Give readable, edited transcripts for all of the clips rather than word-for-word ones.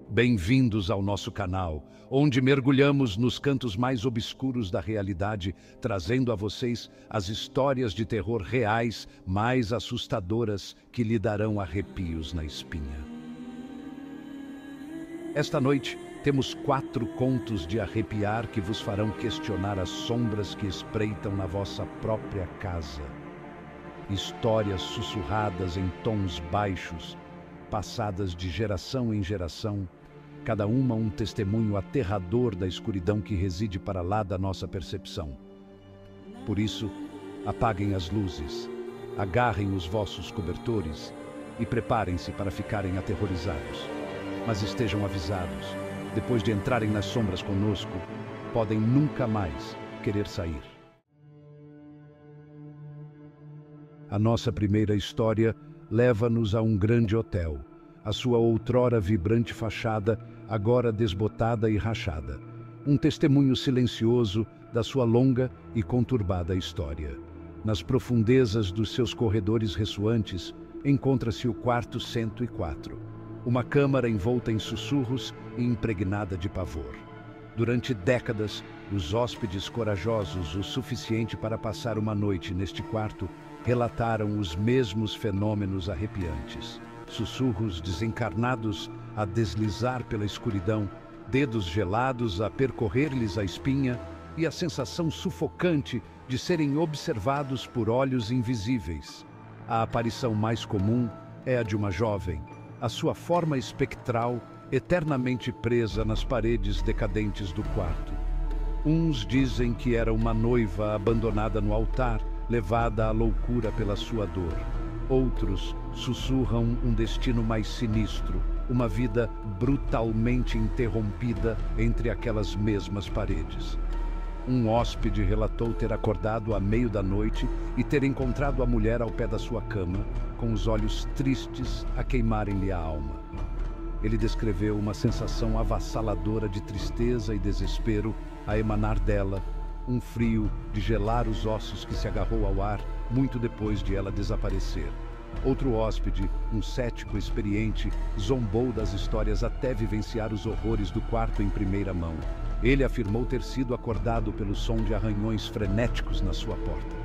Bem-vindos ao nosso canal, onde mergulhamos nos cantos mais obscuros da realidade, trazendo a vocês as histórias de terror reais mais assustadoras que lhe darão arrepios na espinha. Esta noite, temos 4 contos de arrepiar que vos farão questionar as sombras que espreitam na vossa própria casa. Histórias sussurradas em tons baixos, passadas de geração em geração, cada uma um testemunho aterrador da escuridão que reside para lá da nossa percepção. Por isso, apaguem as luzes, agarrem os vossos cobertores e preparem-se para ficarem aterrorizados. Mas estejam avisados, depois de entrarem nas sombras conosco, podem nunca mais querer sair. A nossa primeira história leva-nos a um grande hotel. A sua outrora vibrante fachada, agora desbotada e rachada. Um testemunho silencioso da sua longa e conturbada história. Nas profundezas dos seus corredores ressoantes, encontra-se o quarto 104. Uma câmara envolta em sussurros e impregnada de pavor. Durante décadas, os hóspedes corajosos o suficiente para passar uma noite neste quarto relataram os mesmos fenômenos arrepiantes. Sussurros desencarnados a deslizar pela escuridão, dedos gelados a percorrer-lhes a espinha e a sensação sufocante de serem observados por olhos invisíveis. A aparição mais comum é a de uma jovem, a sua forma espectral eternamente presa nas paredes decadentes do quarto. Uns dizem que era uma noiva abandonada no altar, levada à loucura pela sua dor. Outros sussurram um destino mais sinistro, uma vida brutalmente interrompida entre aquelas mesmas paredes. Um hóspede relatou ter acordado à meio da noite e ter encontrado a mulher ao pé da sua cama, com os olhos tristes a queimarem-lhe a alma. Ele descreveu uma sensação avassaladora de tristeza e desespero a emanar dela, um frio de gelar os ossos que se agarrou ao ar muito depois de ela desaparecer. Outro hóspede, um cético experiente, zombou das histórias até vivenciar os horrores do quarto em primeira mão. Ele afirmou ter sido acordado pelo som de arranhões frenéticos na sua porta.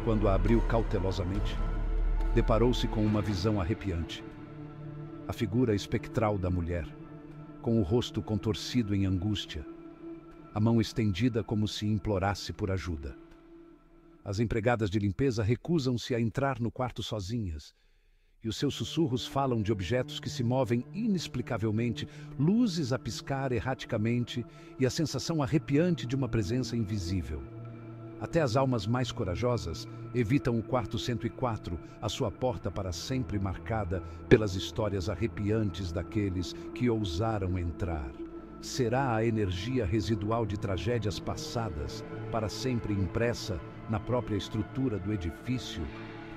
Quando a abriu cautelosamente, deparou-se com uma visão arrepiante. A figura espectral da mulher, com o rosto contorcido em angústia, a mão estendida como se implorasse por ajuda. As empregadas de limpeza recusam-se a entrar no quarto sozinhas, e os seus sussurros falam de objetos que se movem inexplicavelmente, luzes a piscar erraticamente e a sensação arrepiante de uma presença invisível. Até as almas mais corajosas evitam o quarto 104, a sua porta para sempre marcada pelas histórias arrepiantes daqueles que ousaram entrar. Será a energia residual de tragédias passadas, para sempre impressa na própria estrutura do edifício?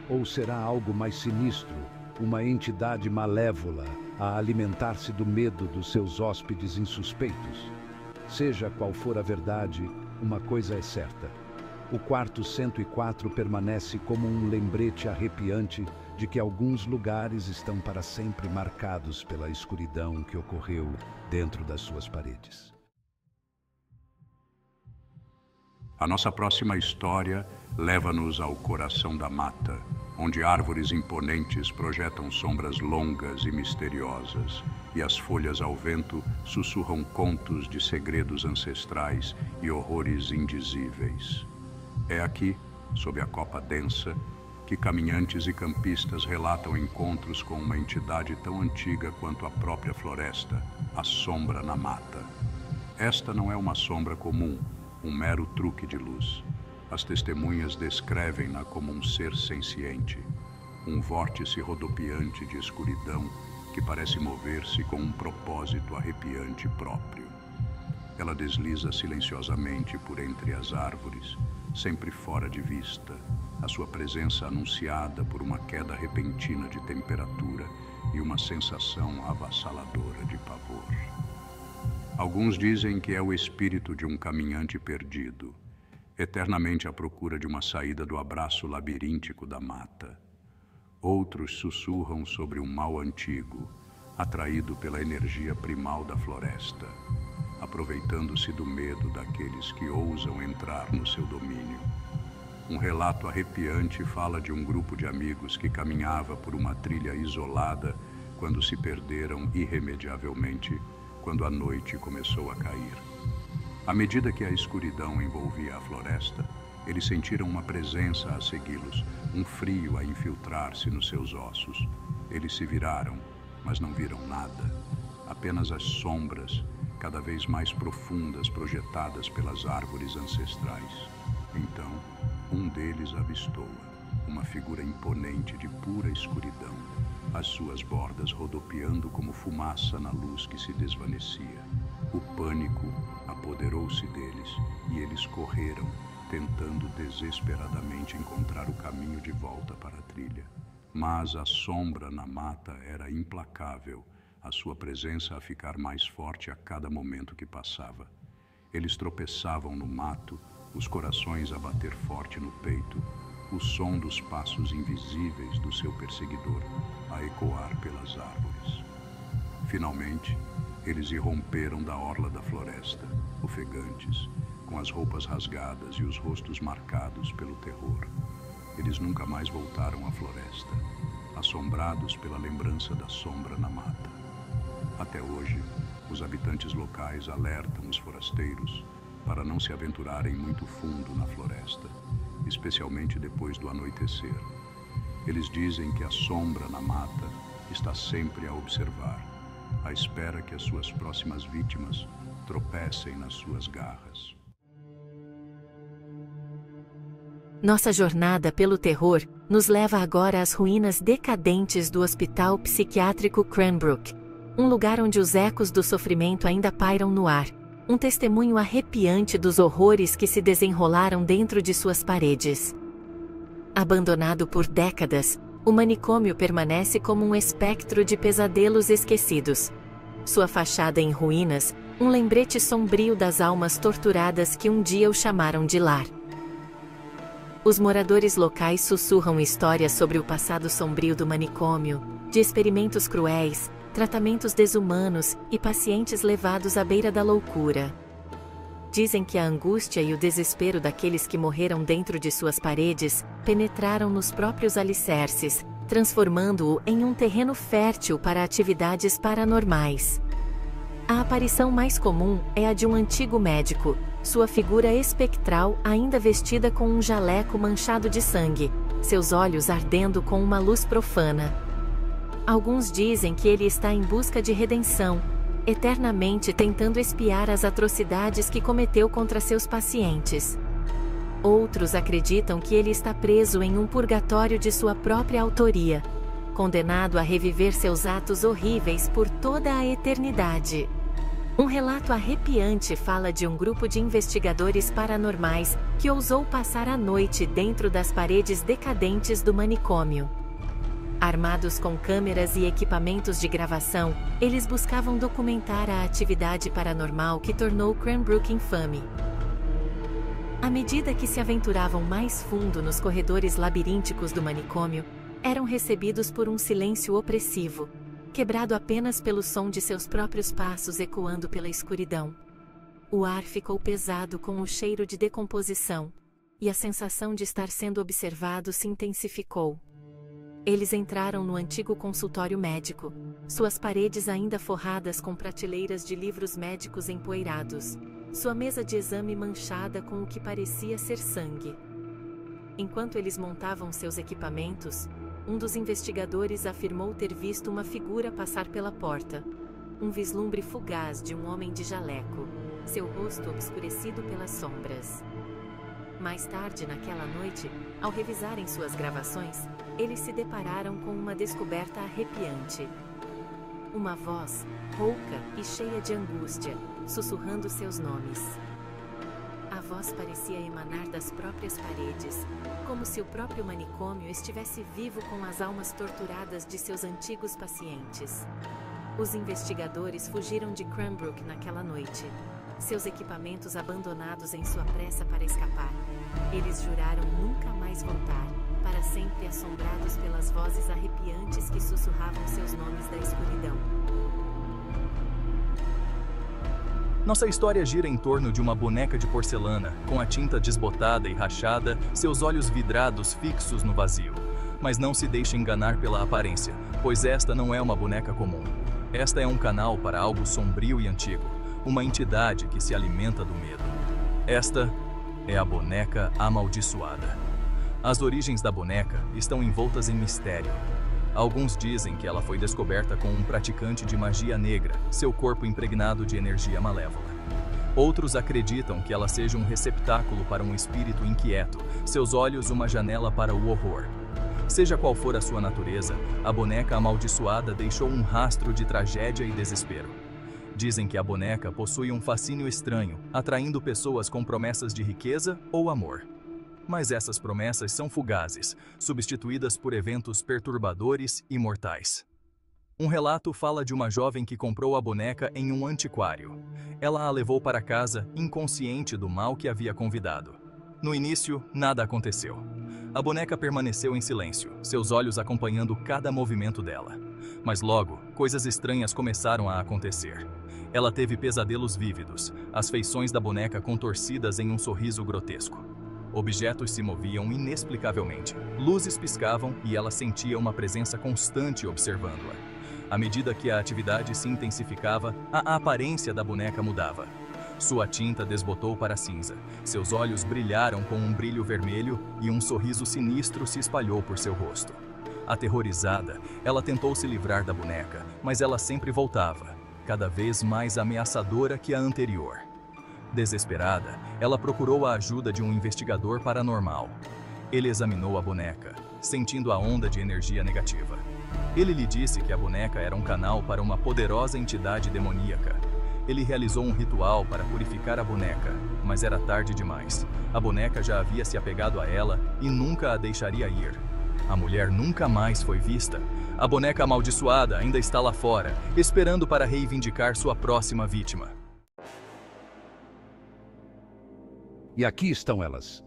Ou será algo mais sinistro, uma entidade malévola a alimentar-se do medo dos seus hóspedes insuspeitos? Seja qual for a verdade, uma coisa é certa. O quarto 104 permanece como um lembrete arrepiante de que alguns lugares estão para sempre marcados pela escuridão que ocorreu dentro das suas paredes. A nossa próxima história leva-nos ao coração da mata, onde árvores imponentes projetam sombras longas e misteriosas, e as folhas ao vento sussurram contos de segredos ancestrais e horrores indizíveis. É aqui, sob a copa densa, que caminhantes e campistas relatam encontros com uma entidade tão antiga quanto a própria floresta, a sombra na mata. Esta não é uma sombra comum, um mero truque de luz. As testemunhas descrevem-na como um ser senciente, um vórtice rodopiante de escuridão que parece mover-se com um propósito arrepiante próprio. Ela desliza silenciosamente por entre as árvores, sempre fora de vista, a sua presença anunciada por uma queda repentina de temperatura e uma sensação avassaladora de pavor. Alguns dizem que é o espírito de um caminhante perdido, eternamente à procura de uma saída do abraço labiríntico da mata. Outros sussurram sobre um mal antigo, atraído pela energia primal da floresta, aproveitando-se do medo daqueles que ousam entrar no seu domínio. Um relato arrepiante fala de um grupo de amigos que caminhava por uma trilha isolada quando se perderam irremediavelmente, quando a noite começou a cair. À medida que a escuridão envolvia a floresta, eles sentiram uma presença a segui-los, um frio a infiltrar-se nos seus ossos. Eles se viraram, mas não viram nada, apenas as sombras, cada vez mais profundas, projetadas pelas árvores ancestrais. Então, um deles avistou-a, uma figura imponente de pura escuridão, as suas bordas rodopiando como fumaça na luz que se desvanecia. O pânico apoderou-se deles e eles correram, tentando desesperadamente encontrar o caminho de volta para a trilha. Mas a sombra na mata era implacável, a sua presença a ficar mais forte a cada momento que passava. Eles tropeçavam no mato, os corações a bater forte no peito, o som dos passos invisíveis do seu perseguidor a ecoar pelas árvores. Finalmente, eles irromperam da orla da floresta, ofegantes, com as roupas rasgadas e os rostos marcados pelo terror. Eles nunca mais voltaram à floresta, assombrados pela lembrança da sombra na mata. Até hoje, os habitantes locais alertam os forasteiros para não se aventurarem muito fundo na floresta, especialmente depois do anoitecer. Eles dizem que a sombra na mata está sempre a observar, à espera que as suas próximas vítimas tropecem nas suas garras. Nossa jornada pelo terror nos leva agora às ruínas decadentes do Hospital Psiquiátrico Cranbrook, um lugar onde os ecos do sofrimento ainda pairam no ar, um testemunho arrepiante dos horrores que se desenrolaram dentro de suas paredes. Abandonado por décadas, o manicômio permanece como um espectro de pesadelos esquecidos. Sua fachada em ruínas, um lembrete sombrio das almas torturadas que um dia o chamaram de lar. Os moradores locais sussurram histórias sobre o passado sombrio do manicômio, de experimentos cruéis, tratamentos desumanos e pacientes levados à beira da loucura. Dizem que a angústia e o desespero daqueles que morreram dentro de suas paredes penetraram nos próprios alicerces, transformando-o em um terreno fértil para atividades paranormais. A aparição mais comum é a de um antigo médico, sua figura espectral ainda vestida com um jaleco manchado de sangue, seus olhos ardendo com uma luz profana. Alguns dizem que ele está em busca de redenção, eternamente tentando expiar as atrocidades que cometeu contra seus pacientes. Outros acreditam que ele está preso em um purgatório de sua própria autoria, condenado a reviver seus atos horríveis por toda a eternidade. Um relato arrepiante fala de um grupo de investigadores paranormais que ousou passar a noite dentro das paredes decadentes do manicômio. Armados com câmeras e equipamentos de gravação, eles buscavam documentar a atividade paranormal que tornou Cranbrook infame. À medida que se aventuravam mais fundo nos corredores labirínticos do manicômio, eram recebidos por um silêncio opressivo, quebrado apenas pelo som de seus próprios passos ecoando pela escuridão. O ar ficou pesado com o cheiro de decomposição, e a sensação de estar sendo observado se intensificou. Eles entraram no antigo consultório médico, suas paredes ainda forradas com prateleiras de livros médicos empoeirados, sua mesa de exame manchada com o que parecia ser sangue. Enquanto eles montavam seus equipamentos, um dos investigadores afirmou ter visto uma figura passar pela porta, um vislumbre fugaz de um homem de jaleco, seu rosto obscurecido pelas sombras. Mais tarde naquela noite, ao revisarem suas gravações, eles se depararam com uma descoberta arrepiante. Uma voz, rouca e cheia de angústia, sussurrando seus nomes. A voz parecia emanar das próprias paredes, como se o próprio manicômio estivesse vivo com as almas torturadas de seus antigos pacientes. Os investigadores fugiram de Cranbrook naquela noite, seus equipamentos abandonados em sua pressa para escapar. Eles juraram nunca mais voltar. para sempre assombrados pelas vozes arrepiantes que sussurravam seus nomes da escuridão. Nossa história gira em torno de uma boneca de porcelana, com a tinta desbotada e rachada, seus olhos vidrados fixos no vazio. Mas não se deixe enganar pela aparência, pois esta não é uma boneca comum. Esta é um canal para algo sombrio e antigo, uma entidade que se alimenta do medo. Esta é a boneca amaldiçoada. As origens da boneca estão envoltas em mistério. Alguns dizem que ela foi descoberta com um praticante de magia negra, seu corpo impregnado de energia malévola. Outros acreditam que ela seja um receptáculo para um espírito inquieto, seus olhos uma janela para o horror. Seja qual for a sua natureza, a boneca amaldiçoada deixou um rastro de tragédia e desespero. Dizem que a boneca possui um fascínio estranho, atraindo pessoas com promessas de riqueza ou amor. Mas essas promessas são fugazes, substituídas por eventos perturbadores e mortais. Um relato fala de uma jovem que comprou a boneca em um antiquário. Ela a levou para casa, inconsciente do mal que havia convidado. No início, nada aconteceu. A boneca permaneceu em silêncio, seus olhos acompanhando cada movimento dela. Mas logo, coisas estranhas começaram a acontecer. Ela teve pesadelos vívidos, as feições da boneca contorcidas em um sorriso grotesco. Objetos se moviam inexplicavelmente, luzes piscavam e ela sentia uma presença constante observando-a. À medida que a atividade se intensificava, a aparência da boneca mudava. Sua tinta desbotou para cinza, seus olhos brilharam com um brilho vermelho e um sorriso sinistro se espalhou por seu rosto. Aterrorizada, ela tentou se livrar da boneca, mas ela sempre voltava, cada vez mais ameaçadora que a anterior. Desesperada, ela procurou a ajuda de um investigador paranormal. Ele examinou a boneca, sentindo a onda de energia negativa. Ele lhe disse que a boneca era um canal para uma poderosa entidade demoníaca. Ele realizou um ritual para purificar a boneca, mas era tarde demais. A boneca já havia se apegado a ela e nunca a deixaria ir. A mulher nunca mais foi vista. A boneca amaldiçoada ainda está lá fora, esperando para reivindicar sua próxima vítima. E aqui estão elas.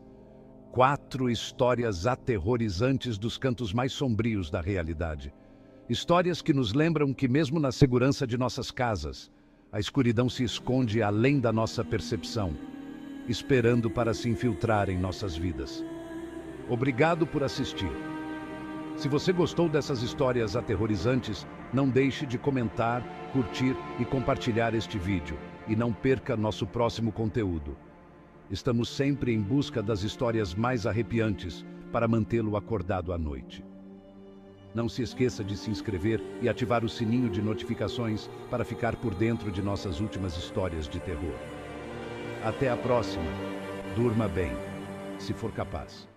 4 histórias aterrorizantes dos cantos mais sombrios da realidade. Histórias que nos lembram que mesmo na segurança de nossas casas, a escuridão se esconde além da nossa percepção, esperando para se infiltrar em nossas vidas. Obrigado por assistir. Se você gostou dessas histórias aterrorizantes, não deixe de comentar, curtir e compartilhar este vídeo. E não perca nosso próximo conteúdo. Estamos sempre em busca das histórias mais arrepiantes para mantê-lo acordado à noite. Não se esqueça de se inscrever e ativar o sininho de notificações para ficar por dentro de nossas últimas histórias de terror. Até a próxima. Durma bem, se for capaz.